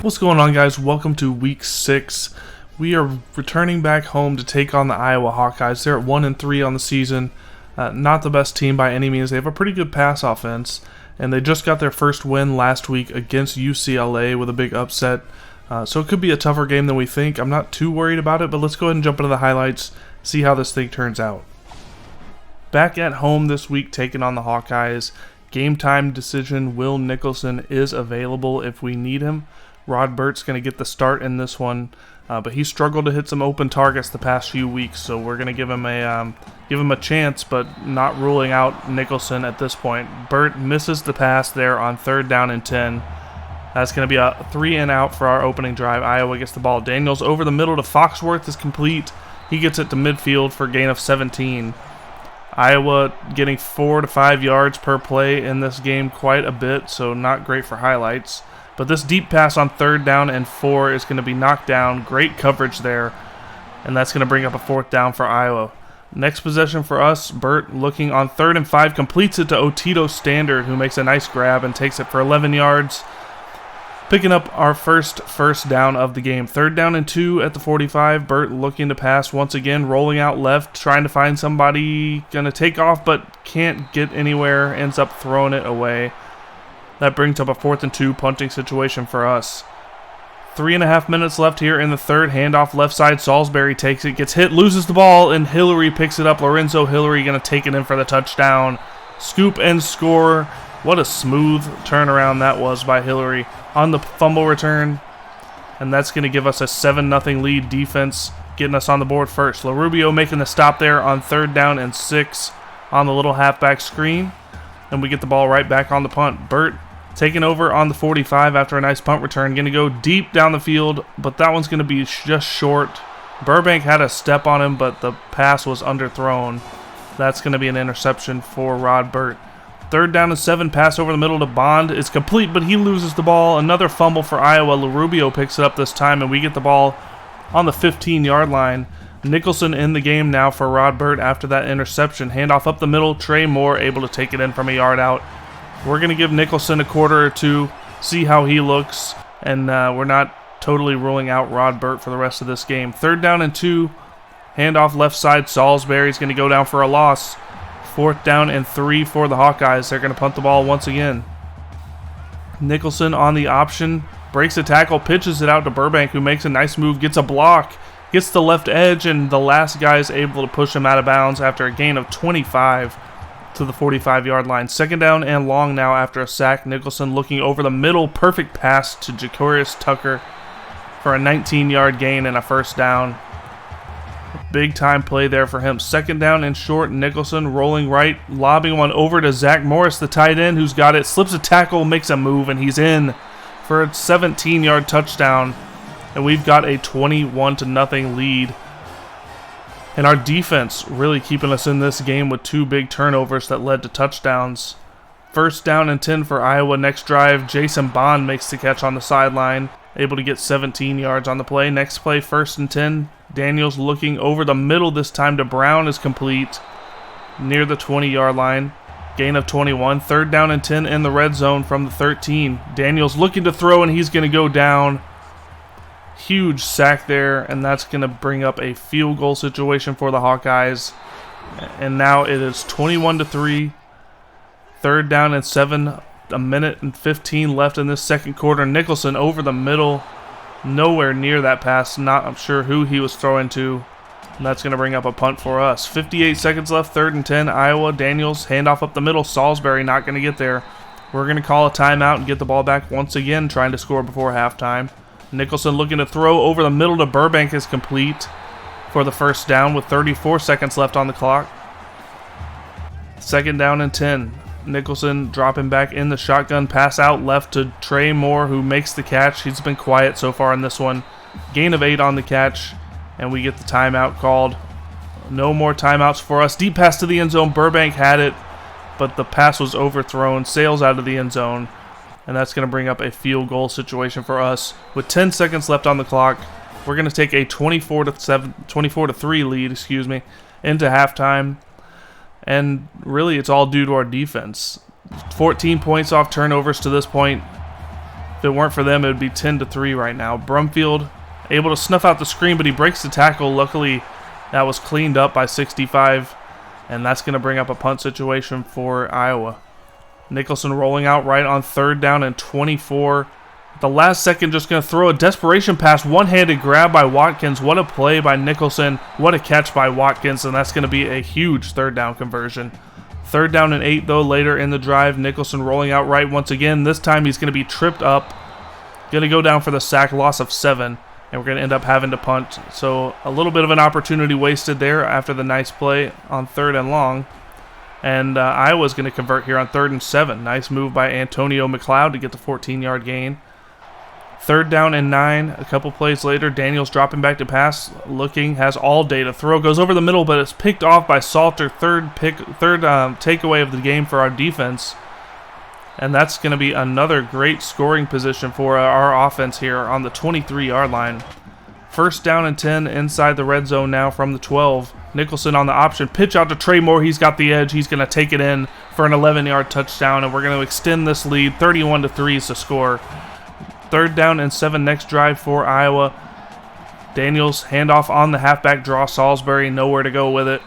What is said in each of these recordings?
What's going on, guys? Welcome to week 6. We are returning back home to take on the Iowa Hawkeyes. They're at 1-3 on the season. Not the best team by any means. They have a pretty good pass offense, and they just got their first win last week against UCLA with a big upset. So it could be a tougher game than we think. I'm not too worried about it, but let's go ahead and jump into the highlights, see how this thing turns out. Back at home this week, taking on the Hawkeyes. Game time decision, Will Nickelson is available if we need him. Rod Burt's going to get the start in this one, but he struggled to hit some open targets the past few weeks, so we're going to give him a chance, but not ruling out Nickelson at this point. Burt misses the pass there on 3rd down and 10. That's going to be a 3-and-out for our opening drive. Iowa gets the ball. Daniels over the middle to Foxworth is complete. He gets it to midfield for a gain of 17. Iowa getting 4 to 5 yards per play in this game, quite a bit, so not great for highlights. But this deep pass on 3rd down and 4 is going to be knocked down. Great coverage there, and that's going to bring up a 4th down for Iowa. Next possession for us, Burt looking on 3rd and 5, completes it to Otito Standard, who makes a nice grab and takes it for 11 yards. Picking up our first down of the game. 3rd down and 2 at the 45. Burt looking to pass once again, rolling out left, trying to find somebody, going to take off, but can't get anywhere, ends up throwing it away. That brings up a 4th and 2 punting situation for us. 3.5 minutes left here in the third. Handoff left side. Salisbury takes it, gets hit, loses the ball, and Hillary picks it up. Lorenzo Hillary going to take it in for the touchdown. Scoop and score. What a smooth turnaround that was by Hillary on the fumble return. And that's going to give us a 7-0 lead. Defense getting us on the board first. LaRubio making the stop there on 3rd down and 6 on the little halfback screen. And we get the ball right back on the punt. Burt taking over on the 45 after a nice punt return. Going to go deep down the field, but that one's going to be just short. Burbank had a step on him, but the pass was underthrown. That's going to be an interception for Rod Burt. 3rd down and 7, pass over the middle to Bond is complete, but he loses the ball. Another fumble for Iowa. LaRubio picks it up this time, and we get the ball on the 15-yard line. Nickelson in the game now for Rod Burt after that interception. Handoff up the middle. Trey Moore able to take it in from a yard out. We're going to give Nickelson a quarter or two, see how he looks, and we're not totally ruling out Rod Burt for the rest of this game. 3rd down and 2, handoff left side. Salisbury's going to go down for a loss. 4th down and 3 for the Hawkeyes. They're going to punt the ball once again. Nickelson on the option, breaks the tackle, pitches it out to Burbank, who makes a nice move, gets a block, gets the left edge, and the last guy is able to push him out of bounds after a gain of 25 to the 45-yard line. 2nd down and long now after a sack. Nickelson looking over the middle, perfect pass to Jacorius Tucker for a 19-yard gain and a 1st down. Big time play there for him. 2nd down and short. Nickelson rolling right, lobbing one over to Zach Morris, the tight end, who's got it, slips a tackle, makes a move, and he's in for a 17-yard touchdown. And we've got a 21-0 lead. And our defense really keeping us in this game with 2 big turnovers that led to touchdowns. 1st down and 10 for Iowa. Next drive, Jason Bond makes the catch on the sideline, able to get 17 yards on the play. Next play, 1st and 10. Daniels looking over the middle this time to Brown is complete near the 20-yard line. Gain of 21. 3rd down and 10 in the red zone from the 13. Daniels looking to throw, and he's going to go down. Huge sack there, and that's going to bring up a field goal situation for the Hawkeyes. And now it is 21-3. 3rd down and 7. A minute and 15 left in this second quarter. Nickelson over the middle. Nowhere near that pass. I'm sure who he was throwing to. And that's going to bring up a punt for us. 58 seconds left. 3rd and 10. Iowa. Daniels. Handoff up the middle. Salisbury not going to get there. We're going to call a timeout and get the ball back once again, trying to score before halftime. Nickelson looking to throw over the middle to Burbank is complete for the 1st down with 34 seconds left on the clock. 2nd down and 10. Nickelson dropping back in the shotgun, pass out left to Trey Moore, who makes the catch. He's been quiet so far in this one. Gain of 8 on the catch, and we get the timeout called. No more timeouts for us. Deep pass to the end zone. Burbank had it, but the pass was overthrown. Sails out of the end zone, and that's going to bring up a field goal situation for us. With 10 seconds left on the clock, we're going to take a 24-3 lead, into halftime. And really, it's all due to our defense. 14 points off turnovers to this point. If it weren't for them, it would be 10-3 right now. Brumfield able to snuff out the screen, but he breaks the tackle. Luckily, that was cleaned up by 65, and that's going to bring up a punt situation for Iowa. Nickelson rolling out right on 3rd down and 24. At the last second, just going to throw a desperation pass. One-handed grab by Watkins. What a play by Nickelson. What a catch by Watkins, and that's going to be a huge 3rd down conversion. 3rd down and 8, though, later in the drive. Nickelson rolling out right once again. This time he's going to be tripped up. Going to go down for the sack, loss of 7, and we're going to end up having to punt. So a little bit of an opportunity wasted there after the nice play on 3rd and long. And Iowa's going to convert here on 3rd and 7. Nice move by Antonio McLeod to get the 14-yard gain. 3rd down and 9. A couple plays later, Daniels dropping back to pass, looking, has all day to throw, goes over the middle, but it's picked off by Salter. Third takeaway of the game for our defense, and that's going to be another great scoring position for our offense here on the 23-yard line. 1st down and 10 inside the red zone now from the 12. Nickelson on the option, pitch out to Trey Moore. He's got the edge. He's going to take it in for an 11-yard touchdown, and we're going to extend this lead. 31-3 is the score. 3rd down and 7 next drive for Iowa. Daniels handoff on the halfback draw. Salisbury nowhere to go with it.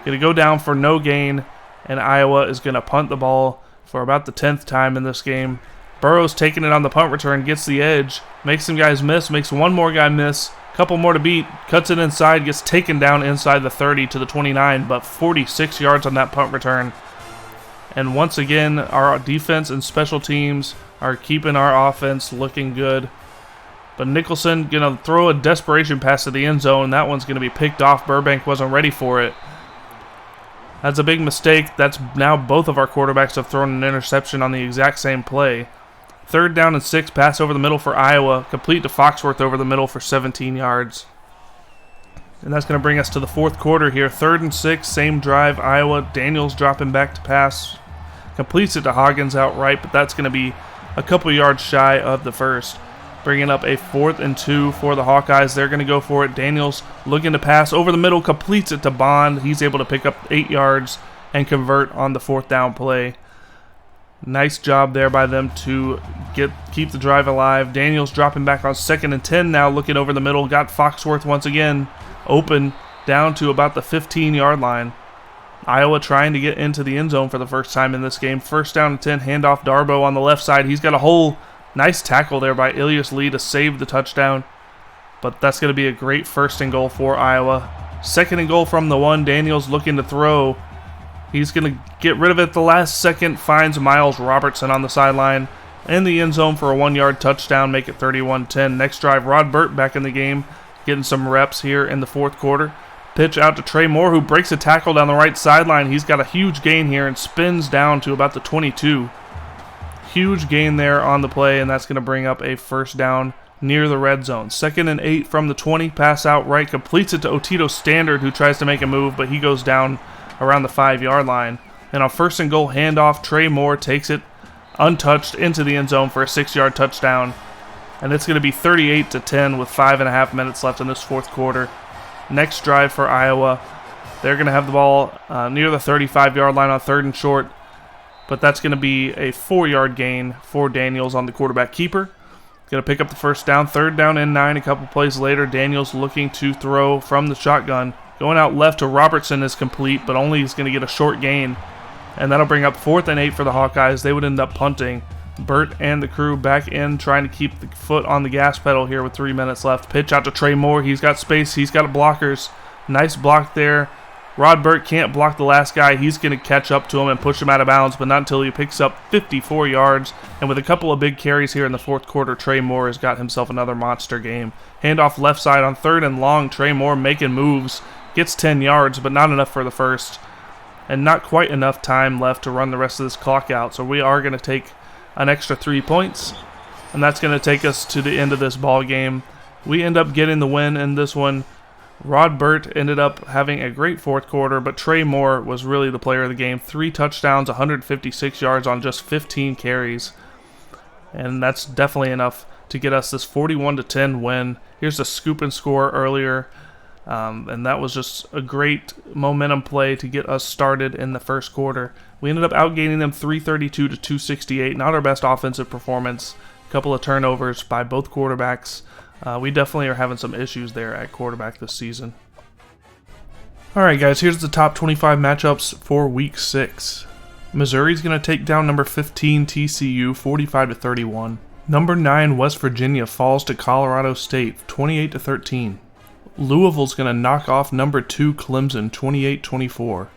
Going to go down for no gain, and Iowa is going to punt the ball for about the 10th time in this game. Burrows taking it on the punt return, gets the edge, makes some guys miss, makes one more guy miss, couple more to beat, cuts it inside, gets taken down inside the 30 to the 29, but 46 yards on that punt return. And once again, our defense and special teams are keeping our offense looking good. But Nickelson going to throw a desperation pass to the end zone. That one's going to be picked off. Burbank wasn't ready for it. That's a big mistake. That's now both of our quarterbacks have thrown an interception on the exact same play. 3rd down and 6, pass over the middle for Iowa. Complete to Foxworth over the middle for 17 yards. And that's going to bring us to the 4th quarter here. 3rd and 6, same drive. Iowa, Daniels dropping back to pass. Completes it to Hoggins outright, but that's going to be a couple yards shy of the first. Bringing up a 4th and 2 for the Hawkeyes. They're going to go for it. Daniels looking to pass over the middle, completes it to Bond. He's able to pick up 8 yards and convert on the 4th down play. Nice job there by them to keep the drive alive. Daniels dropping back on 2nd and 10 now, looking over the middle. Got Foxworth once again open down to about the 15-yard line. Iowa trying to get into the end zone for the first time in this game. 1st down and 10, handoff Darbo on the left side. He's got a hole. Nice tackle there by Ilias Lee to save the touchdown. But that's going to be a great 1st and goal for Iowa. 2nd and goal from the 1. Daniels looking to throw. He's going to get rid of it at the last second. Finds Miles Robertson on the sideline in the end zone for a 1-yard touchdown. Make it 31-10. Next drive, Rod Burt back in the game. Getting some reps here in the 4th quarter. Pitch out to Trey Moore, who breaks a tackle down the right sideline. He's got a huge gain here and spins down to about the 22. Huge gain there on the play, and that's going to bring up a 1st down near the red zone. 2nd and 8 from the 20. Pass out right. Completes it to Otito Standard, who tries to make a move, but he goes down around the 5-yard line. And on 1st and goal handoff, Trey Moore takes it untouched into the end zone for a 6-yard touchdown. And it's going to be 38-10 with 5.5 minutes left in this 4th quarter. Next drive for Iowa. They're going to have the ball near the 35-yard line on 3rd and short. But that's going to be a 4-yard gain for Daniels on the quarterback keeper. Going to pick up the 1st down. 3rd down and 9. A couple plays later, Daniels looking to throw from the shotgun. Going out left to Robertson is complete, but only is going to get a short gain. And that'll bring up 4th and 8 for the Hawkeyes. They would end up punting. Burt and the crew back in, trying to keep the foot on the gas pedal here with 3 minutes left. Pitch out to Trey Moore. He's got space. He's got blockers. Nice block there. Rod Burt can't block the last guy. He's going to catch up to him and push him out of bounds, but not until he picks up 54 yards. And with a couple of big carries here in the 4th quarter, Trey Moore has got himself another monster game. Handoff left side on 3rd and long. Trey Moore making moves. Gets 10 yards, but not enough for the first. And not quite enough time left to run the rest of this clock out. So we are going to take an extra 3 points, and that's going to take us to the end of this ball game. We end up getting the win in this one. Rod Burt ended up having a great 4th quarter, but Trey Moore was really the player of the game. 3 touchdowns, 156 yards on just 15 carries, and that's definitely enough to get us this 41-10 win. Here's the scoop and score earlier, and that was just a great momentum play to get us started in the 1st quarter. We ended up outgaining them 332 to 268. Not our best offensive performance. couple of turnovers by both quarterbacks. We definitely are having some issues there at quarterback this season. Alright guys, here's the top 25 matchups for Week 6. Missouri's going to take down number 15 TCU 45-31. Number 9 West Virginia falls to Colorado State 28-13. Louisville's going to knock off number 2 Clemson 28-24.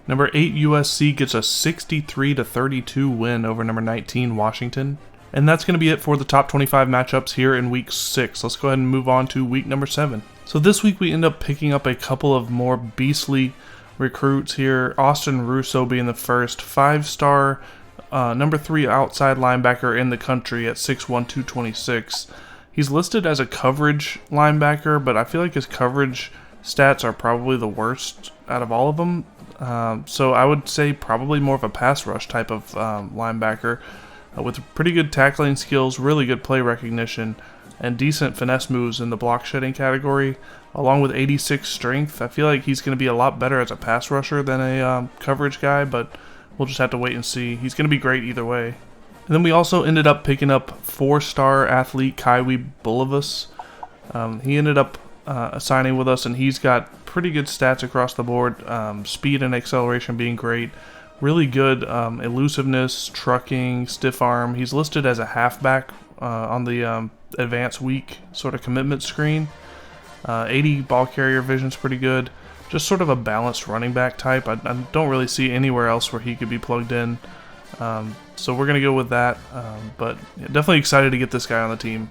Number 8 USC gets a 63-32 win over number 19 Washington. And that's going to be it for the top 25 matchups here in Week 6. Let's go ahead and move on to week number 7. So this week we end up picking up a couple of more beastly recruits here. Austin Russo being the first 5-star, number 3 outside linebacker in the country at 6'1", 226. He's listed as a coverage linebacker, but I feel like his coverage stats are probably the worst out of all of them. So I would say probably more of a pass rush type of linebacker with pretty good tackling skills, really good play recognition, and decent finesse moves in the block shedding category, along with 86 strength. I feel like he's going to be a lot better as a pass rusher than a coverage guy, but we'll just have to wait and see. He's going to be great either way. And then we also ended up picking up 4-star athlete Kaiwi Bulovas. He ended up signing with us, and he's got pretty good stats across the board. Speed and acceleration being great. Really good elusiveness, trucking, stiff arm. He's listed as a halfback on the advanced week sort of commitment screen. 80 ball carrier vision's pretty good. Just sort of a balanced running back type. I don't really see anywhere else where he could be plugged in. So we're going to go with that. But yeah, definitely excited to get this guy on the team.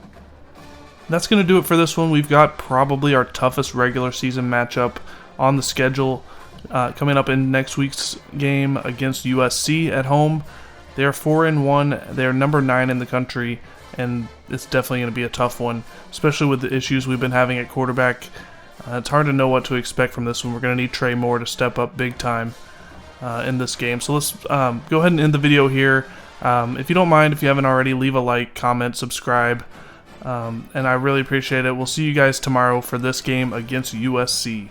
That's going to do it for this one. We've got probably our toughest regular season matchup on the schedule coming up in next week's game against USC at home. They're 4-1. They're number 9 in the country, and it's definitely going to be a tough one, especially with the issues we've been having at quarterback. It's hard to know what to expect from this one. We're going to need Trey Moore to step up big time in this game. So let's go ahead and end the video here. If you don't mind, if you haven't already, leave a like, comment, subscribe, and I really appreciate it. We'll see you guys tomorrow for this game against USC.